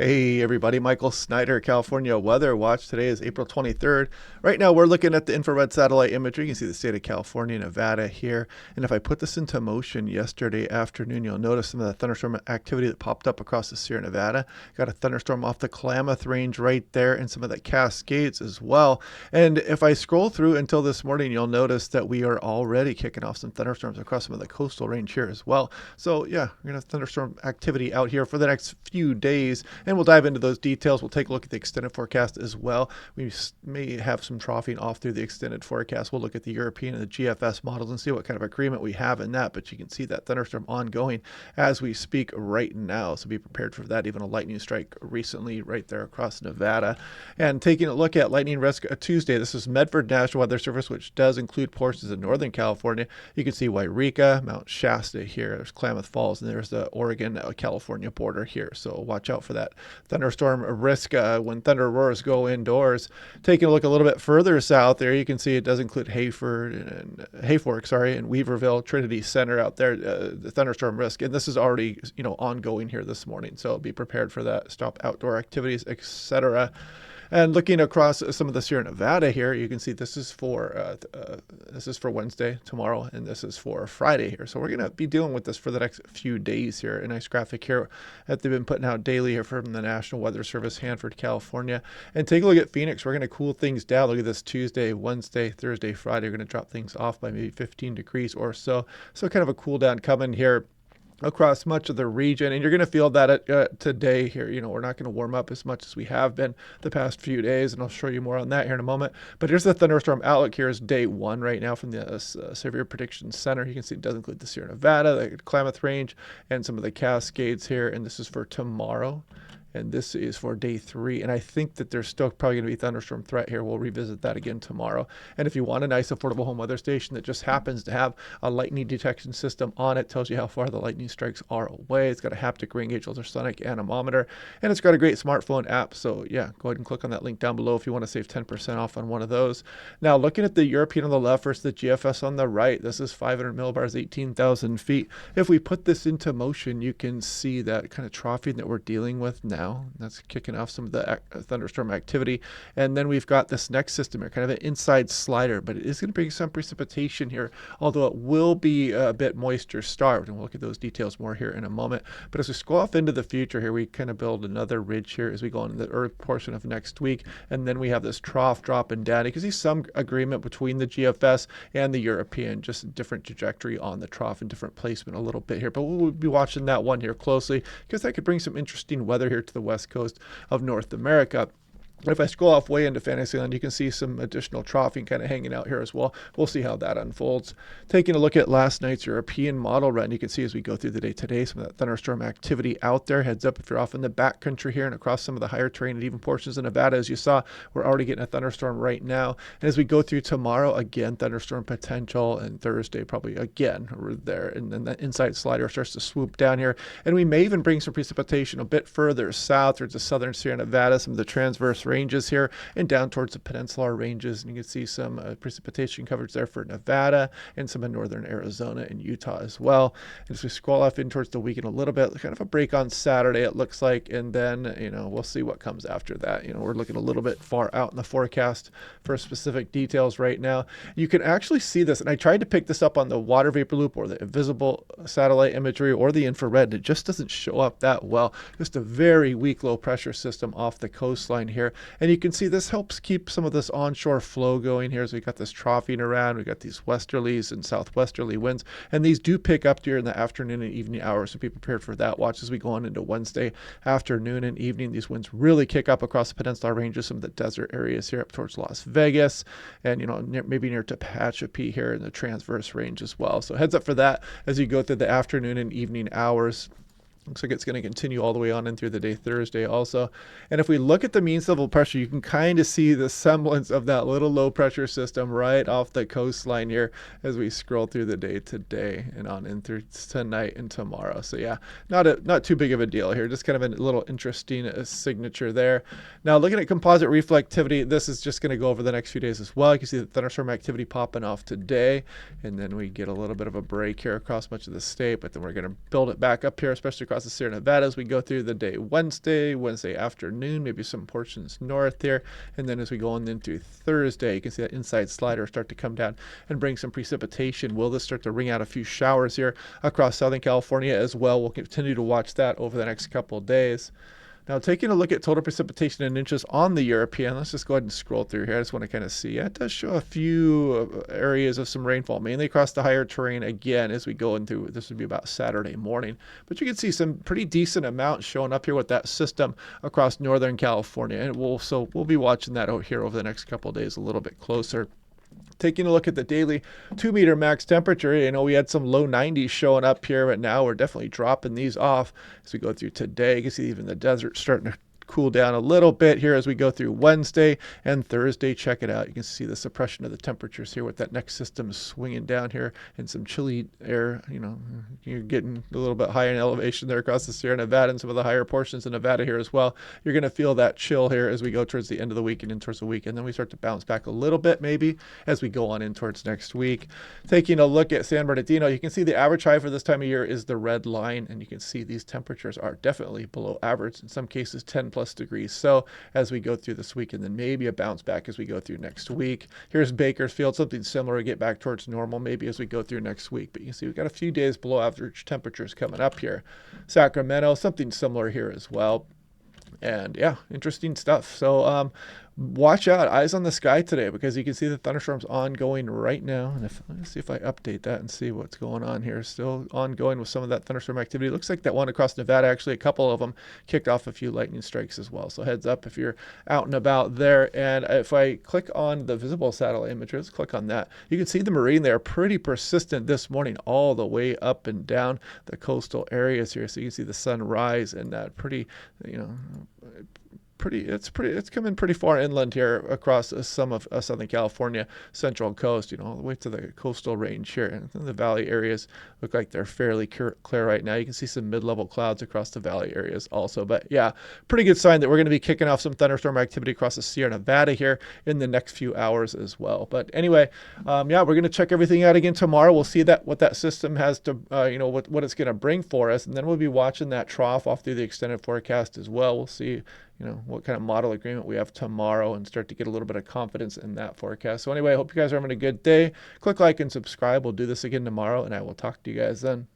Hey everybody, Michael Snyder, California Weather Watch. Today is April 23rd. Right now we're looking at the infrared satellite imagery. You can see the state of California, Nevada here. And if I put this into motion yesterday afternoon, you'll notice some of the thunderstorm activity that popped up across the Sierra Nevada. Got a thunderstorm off the Klamath Range right there and some of the Cascades as well. And if I scroll through until this morning, you'll notice that we are already kicking off some thunderstorms across some of the coastal range here as well. So yeah, we're going to have thunderstorm activity out here for the next few days. And we'll dive into those details. We'll take a look at the extended forecast as well. We may have some troughing off through the extended forecast. We'll look at the European and the GFS models and see what kind of agreement we have in that. But you can see that thunderstorm ongoing as we speak right now. So be prepared for that. Even a lightning strike recently right there across Nevada. And taking a look at lightning risk Tuesday, this is Medford National Weather Service, which does include portions of Northern California. You can see Wairika, Mount Shasta here. There's Klamath Falls, and there's the Oregon-California border here. So watch out for that thunderstorm risk when thunder roars go indoors. Taking a look a little bit further south there, you can see it does include Hayfork, and Weaverville, Trinity Center out there, the thunderstorm risk. And this is already, ongoing here this morning. So be prepared for that. Stop outdoor activities, etc. And looking across some of the Sierra Nevada here, you can see this is for Wednesday, tomorrow, and this is for Friday here. So we're going to be dealing with this for the next few days here. A nice graphic here that they've been putting out daily here from the National Weather Service, Hanford, California. And take a look at Phoenix. We're going to cool things down. Look at this Tuesday, Wednesday, Thursday, Friday. We're going to drop things off by maybe 15 degrees or so. So kind of a cool down coming here across much of the region, and you're going to feel that today here. We're not going to warm up as much as we have been the past few days, and I'll show you more on that here in a moment. But here's the thunderstorm outlook. Here is day one right now from the Severe Prediction Center. You can see it does include the Sierra Nevada, the Klamath Range, and some of the Cascades here, and this is for tomorrow. And this is for day 3. And I think that there's still probably going to be a thunderstorm threat here. We'll revisit that again tomorrow. And if you want a nice affordable home weather station that just happens to have a lightning detection system on it, tells you how far the lightning strikes are away. It's got a haptic ring gauge, ultrasonic anemometer, and it's got a great smartphone app. So yeah, go ahead and click on that link down below if you want to save 10% off on one of those. Now looking at the European on the left versus the GFS on the right, this is 500 millibars, 18,000 feet. If we put this into motion, you can see that kind of troughing that we're dealing with now. That's kicking off some of the thunderstorm activity. And then we've got this next system here, kind of an inside slider, but it is going to bring some precipitation here, although it will be a bit moisture starved. And we'll look at those details more here in a moment. But as we go off into the future here, we kind of build another ridge here as we go into the early portion of next week. And then we have this trough dropping down. You can see some agreement between the GFS and the European, just a different trajectory on the trough and different placement a little bit here. But we'll be watching that one here closely because that could bring some interesting weather here to the west coast of North America. If I scroll off way into Fantasyland, you can see some additional troughing kind of hanging out here as well. We'll see how that unfolds. Taking a look at last night's European model run, you can see as we go through the day today, some of that thunderstorm activity out there. Heads up if you're off in the backcountry here and across some of the higher terrain and even portions of Nevada. As you saw, we're already getting a thunderstorm right now. And as we go through tomorrow, again, thunderstorm potential, and Thursday probably again we're there. And then the inside slider starts to swoop down here. And we may even bring some precipitation a bit further south towards the southern Sierra Nevada, some of the transverse ranges here and down towards the peninsular ranges, and you can see some precipitation coverage there for Nevada and some in northern Arizona and Utah as well. And as we scroll off in towards the weekend a little bit, kind of a break on Saturday it looks like, and then we'll see what comes after that. We're looking a little bit far out in the forecast for specific details right now. You can actually see this, and I tried to pick this up on the water vapor loop or the invisible satellite imagery or the infrared. It just doesn't show up that well. Just a very weak low pressure system off the coastline here. And you can see this helps keep some of this onshore flow going here as we got this troughing around. We got these westerlies and southwesterly winds, and these do pick up during the afternoon and evening hours, so be prepared for that. Watch as we go on into Wednesday afternoon and evening. These winds really kick up across the peninsular ranges, some of the desert areas here up towards Las Vegas, and maybe near Tehachapi here in the transverse range as well. So heads up for that as you go through the afternoon and evening hours. Looks like it's going to continue all the way on in through the day Thursday also. And if we look at the mean level pressure, you can kind of see the semblance of that little low pressure system right off the coastline here as we scroll through the day today and on in through tonight and tomorrow. So yeah, not too big of a deal here. Just kind of a little interesting signature there. Now looking at composite reflectivity, this is just going to go over the next few days as well. You can see the thunderstorm activity popping off today, and then we get a little bit of a break here across much of the state, but then we're going to build it back up here, especially across the Sierra Nevada as we go through the day Wednesday afternoon, maybe some portions north here. And then as we go on into Thursday, you can see that inside slider start to come down and bring some precipitation. Will this start to ring out a few showers here across Southern California as well? We'll continue to watch that over the next couple of days. Now, taking a look at total precipitation in inches on the European, let's just go ahead and scroll through here. I just want to kind of see. It does show a few areas of some rainfall, mainly across the higher terrain again as we go into, this would be about Saturday morning. But you can see some pretty decent amounts showing up here with that system across Northern California. And we'll be watching that out here over the next couple of days a little bit closer. Taking a look at the daily 2-meter max temperature, we had some low 90s showing up here, but now we're definitely dropping these off as we go through today. You can see even the desert starting to cool down a little bit here as we go through Wednesday and Thursday. Check it out. You can see the suppression of the temperatures here with that next system swinging down here and some chilly air. You're getting a little bit higher in elevation there across the Sierra Nevada and some of the higher portions of Nevada here as well. You're going to feel that chill here as we go towards the end of the week and in towards the week. And then we start to bounce back a little bit maybe as we go on in towards next week. Taking a look at San Bernardino, you can see the average high for this time of year is the red line. And you can see these temperatures are definitely below average, in some cases 10+ degrees. So as we go through this week, and then maybe a bounce back as we go through next week. Here's Bakersfield, something similar, get back towards normal maybe as we go through next week. But you can see we've got a few days below average temperatures coming up here. Sacramento, something similar here as well. And yeah, interesting stuff. So watch out, eyes on the sky today, because you can see the thunderstorms ongoing right now. And let's see if I update that and see what's going on here. Still ongoing with some of that thunderstorm activity. It looks like that one across Nevada, actually a couple of them kicked off a few lightning strikes as well. So heads up if you're out and about there. And if I click on the visible satellite images, click on that, you can see the marine there pretty persistent this morning all the way up and down the coastal areas here. So you can see the sun rise and that pretty, it's coming pretty far inland here across some of Southern California, Central Coast, all the way to the coastal range here. And the valley areas look like they're fairly clear right now. You can see some mid-level clouds across the valley areas also. But yeah, pretty good sign that we're going to be kicking off some thunderstorm activity across the Sierra Nevada here in the next few hours as well. But anyway, we're going to check everything out again tomorrow. We'll see what that system has to, what it's going to bring for us. And then we'll be watching that trough off through the extended forecast as well. We'll see what kind of model agreement we have tomorrow and start to get a little bit of confidence in that forecast. So anyway, I hope you guys are having a good day. Click like and subscribe. We'll do this again tomorrow, and I will talk to you guys then.